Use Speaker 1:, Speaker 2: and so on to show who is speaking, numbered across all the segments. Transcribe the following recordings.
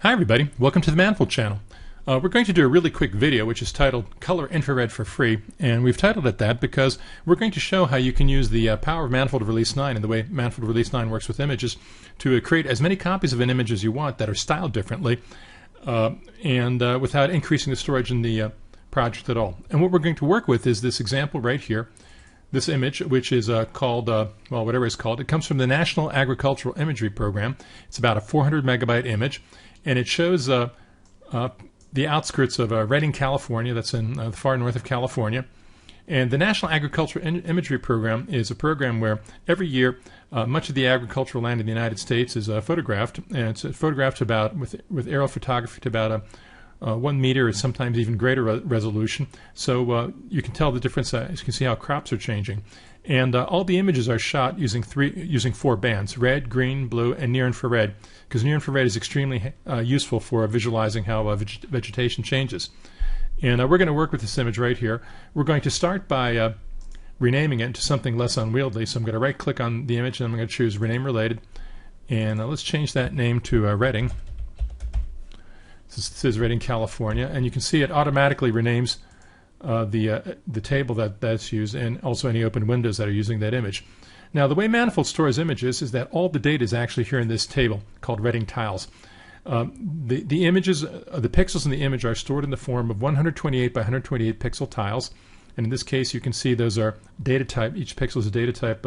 Speaker 1: Hi everybody, welcome to the Manifold channel. We're going to do a really quick video which is titled Color Infrared for Free, and we've titled it that because we're going to show how you can use the power of Manifold Release 9 and the way Manifold Release 9 works with images to create as many copies of an image as you want that are styled differently and without increasing the storage in the project at all. And what we're going to work with is this example right here, this image, which is called, well, whatever it's called. It comes from the National Agricultural Imagery Program. It's about a 400 megabyte image, and it shows the outskirts of Redding, California. That's in the far north of California. And the National Agricultural Imagery Program is a program where every year much of the agricultural land in the United States is photographed, and it's photographed about with aerial photography to about 1 meter or sometimes even greater resolution. So you can tell the difference. You can see how crops are changing. And all the images are shot using four bands: red, green, blue, and near infrared, because near infrared is extremely useful for visualizing how vegetation changes. And we're going to work with this image right here. We're going to start by renaming it to something less unwieldy. So I'm going to right click on the image and I'm going to choose Rename Related. And let's change that name to Redding. This is Redding, California. And you can see it automatically renames the table that's used, and also any open windows that are using that image. Now, the way Manifold stores images is that all the data is actually here in this table called Redding tiles. The images, the pixels in the image are stored in the form of 128 by 128 pixel tiles, and in this case, you can see those are data type. Each pixel is a data type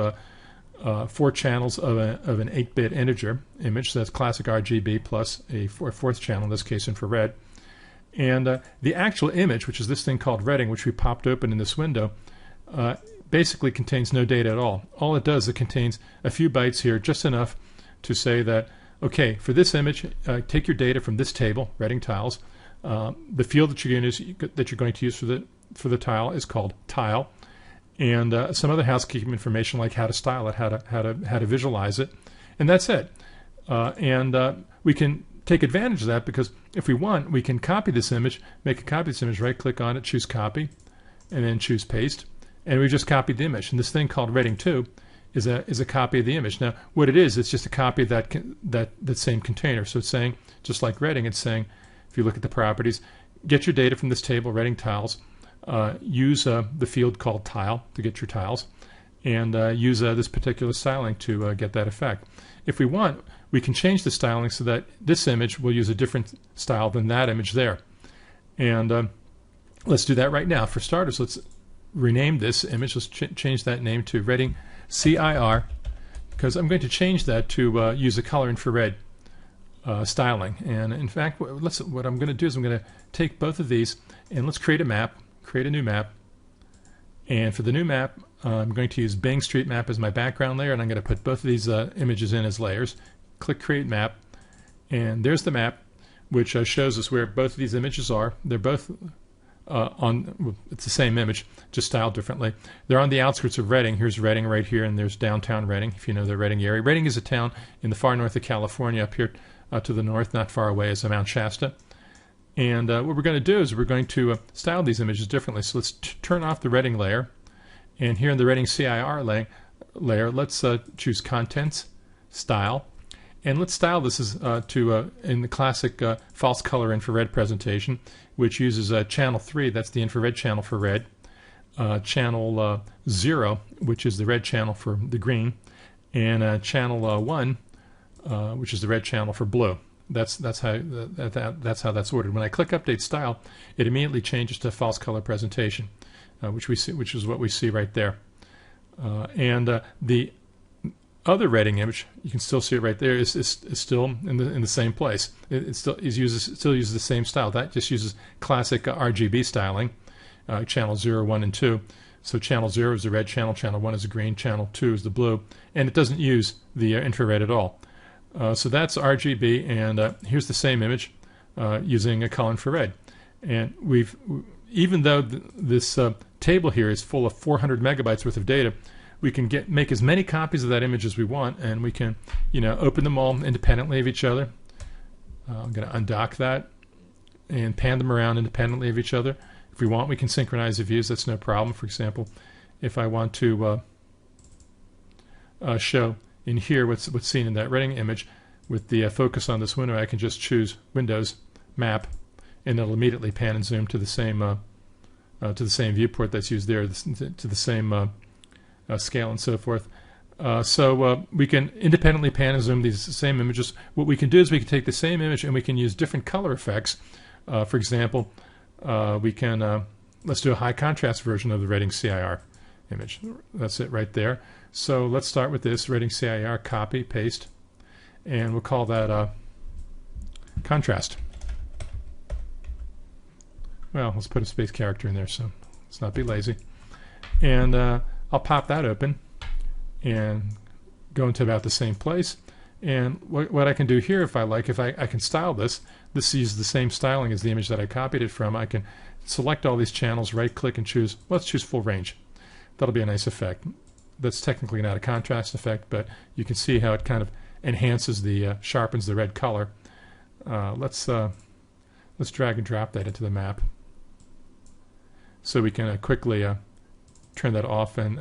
Speaker 1: 4 channels of an 8-bit integer image. So that's classic RGB plus a fourth channel, in this case infrared. And the actual image, which is this thing called Redding, which we popped open in this window, basically contains no data at all. All it does, it contains a few bytes here, just enough to say that, okay, for this image, take your data from this table, Redding tiles. The field that you're going to use for the tile is called tile, and some other housekeeping information like how to style it, how to visualize it, and that's it. We can take advantage of that, because if we want, we can copy this image, make a copy of this image, right click on it, choose copy, and then choose paste, and we just copied the image. And this thing called Redding 2 is a copy of the image. Now what it is, it's just a copy of that same container. So it's saying, just like Redding, it's saying, if you look at the properties, get your data from this table, Redding tiles, use the field called tile to get your tiles, and use this particular styling to get that effect. If we want, we can change the styling so that this image will use a different style than that image there. And let's do that right now. For starters, let's rename this image. Let's change that name to Redding CIR, because I'm going to change that to use a color infrared styling. And in fact, what I'm going to do is I'm going to take both of these and let's create a map, create a new map. And for the new map, I'm going to use Bing Street Map as my background layer, and I'm going to put both of these images in as layers. Click Create Map, and there's the map, which shows us where both of these images are. They're both it's the same image, just styled differently. They're on the outskirts of Redding. Here's Redding right here, and there's downtown Redding, if you know the Redding area. Redding is a town in the far north of California. Up here to the north, not far away, is Mount Shasta. And what we're going to do is we're going to style these images differently. So let's turn off the Redding layer. And here in the Redding CIR layer, let's choose Contents, Style. And let's style this as in the classic false color infrared presentation, which uses channel 3, that's the infrared channel for red, channel 0, which is the red channel for the green, and channel 1, which is the red channel for blue. That's how that's ordered. When I click Update Style, it immediately changes to false color presentation, which is what we see right there. The other Redding image, you can still see it right there, is still in the same place. It still uses the same style. That just uses classic RGB styling, channel 0, 1, and 2. So channel 0 is the red channel, channel 1 is the green, channel 2 is the blue, and it doesn't use the infrared at all. So that's RGB, and here's the same image using a color infrared. And even though this table here is full of 400 megabytes worth of data, we can make as many copies of that image as we want, and we can, open them all independently of each other. I'm going to undock that and pan them around independently of each other. If we want, we can synchronize the views. That's no problem. For example, if I want to show in here what's seen in that Redding image, with the focus on this window, I can just choose Windows, Map, and it'll immediately pan and zoom to the same viewport that's used there, to the same scale and so forth. So we can independently pan and zoom these same images. What we can do is we can take the same image and we can use different color effects. For example, we can let's do a high contrast version of the Reading CIR image. That's it right there. So let's start with this Reading CIR, copy, paste, and we'll call that contrast. Well, let's put a space character in there, so let's not be lazy. And I'll pop that open and go into about the same place. And what I can do here, if I like, I can style this. This uses the same styling as the image that I copied it from. I can select all these channels, right-click, and choose. Let's choose full range. That'll be a nice effect. That's technically not a contrast effect, but you can see how it kind of enhances the, sharpens the red color. Let's drag and drop that into the map, so we can quickly turn that off and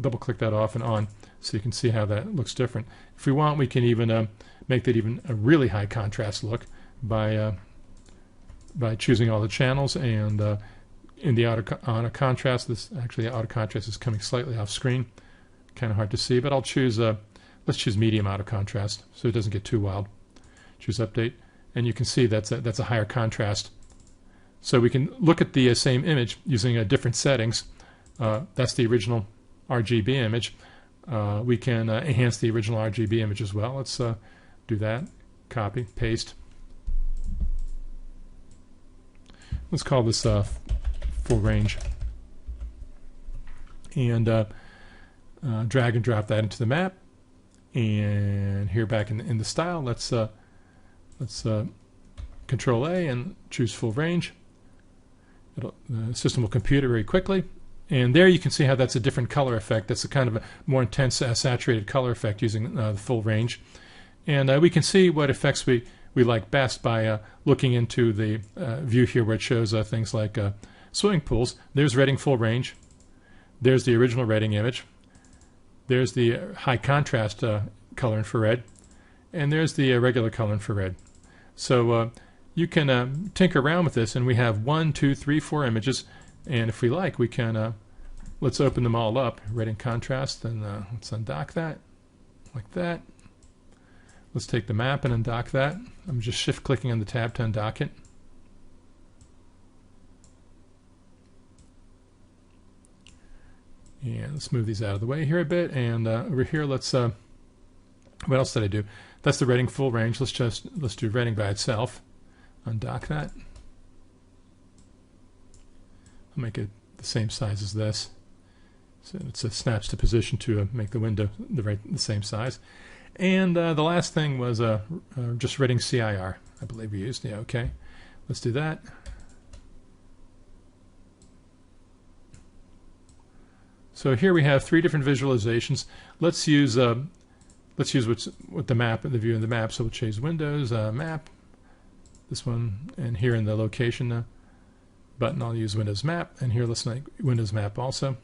Speaker 1: double-click that off and on, so you can see how that looks different. If we want, we can even make that even a really high contrast look by choosing all the channels, and in the auto contrast, this actually auto contrast is coming slightly off screen, kind of hard to see, but I'll choose let's choose medium auto contrast so it doesn't get too wild. Choose update, and you can see that's a higher contrast. So we can look at the same image using different settings. That's the original RGB image. We can enhance the original RGB image as well. Let's do that. Copy, paste. Let's call this full range. And drag and drop that into the map. And here back in the style, let's Control A and choose full range. The system will compute it very quickly. And there you can see how that's a different color effect. That's a kind of a more intense saturated color effect using the full range. And we can see what effects we like best by looking into the view here where it shows things like swimming pools. There's Reading full range. There's the original Reading image. There's the high contrast color infrared. And there's the regular color infrared. So you can tinker around with this, and we have 1, 2, 3, 4 images. And if we like, we can let's open them all up. Reading contrast, and let's undock that like that. Let's take the map and undock that. I'm just shift clicking on the tab to undock it. And let's move these out of the way here a bit. And over here, let's what else did I do? That's the Reading full range. Let's do Reading by itself. Undock that. I'll make it the same size as this, so it snaps to position to make the window the same size. And the last thing was just Reading CIR, I believe we used. Yeah, okay. Let's do that. So here we have 3 different visualizations. Let's use what the map, the view of the map. So we'll choose Windows Map, this one, and here in the location button I'll use Windows Map, and here let's make Windows Map also.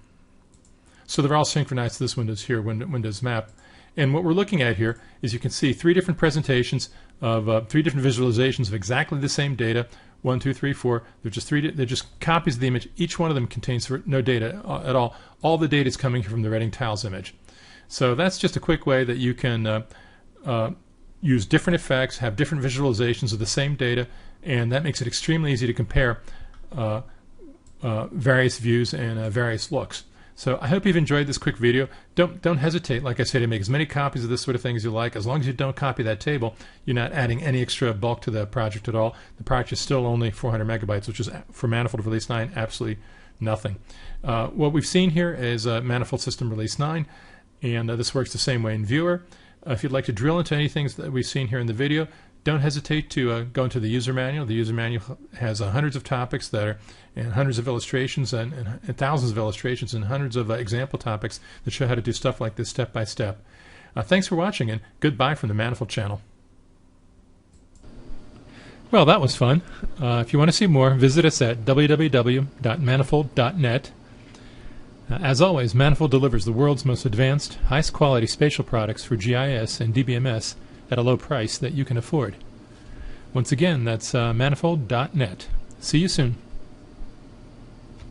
Speaker 1: So they're all synchronized to this Windows here, Windows Map. And what we're looking at here is you can see 3 different presentations of 3 different visualizations of exactly the same data. 1, 2, 3, 4. They're just copies of the image. Each one of them contains no data at all. All the data is coming from the Reading Tiles image. So that's just a quick way that you can use different effects, have different visualizations of the same data, and that makes it extremely easy to compare various views and various looks. So I hope you've enjoyed this quick video. Don't hesitate, like I said, to make as many copies of this sort of thing as you like. As long as you don't copy that table, you're not adding any extra bulk to the project at all. The project is still only 400 megabytes, which is, for Manifold Release 9, absolutely nothing. What we've seen here is Manifold System Release 9, and this works the same way in Viewer. If you'd like to drill into anything that we've seen here in the video, don't hesitate to go into the user manual. The user manual has hundreds of topics and hundreds of illustrations and thousands of illustrations and hundreds of example topics that show how to do stuff like this step by step. Thanks for watching, and goodbye from the Manifold channel. Well, that was fun. If you want to see more, visit us at www.manifold.net. As always, Manifold delivers the world's most advanced, highest quality spatial products for GIS and DBMS at a low price that you can afford. Once again, that's manifold.net. See you soon.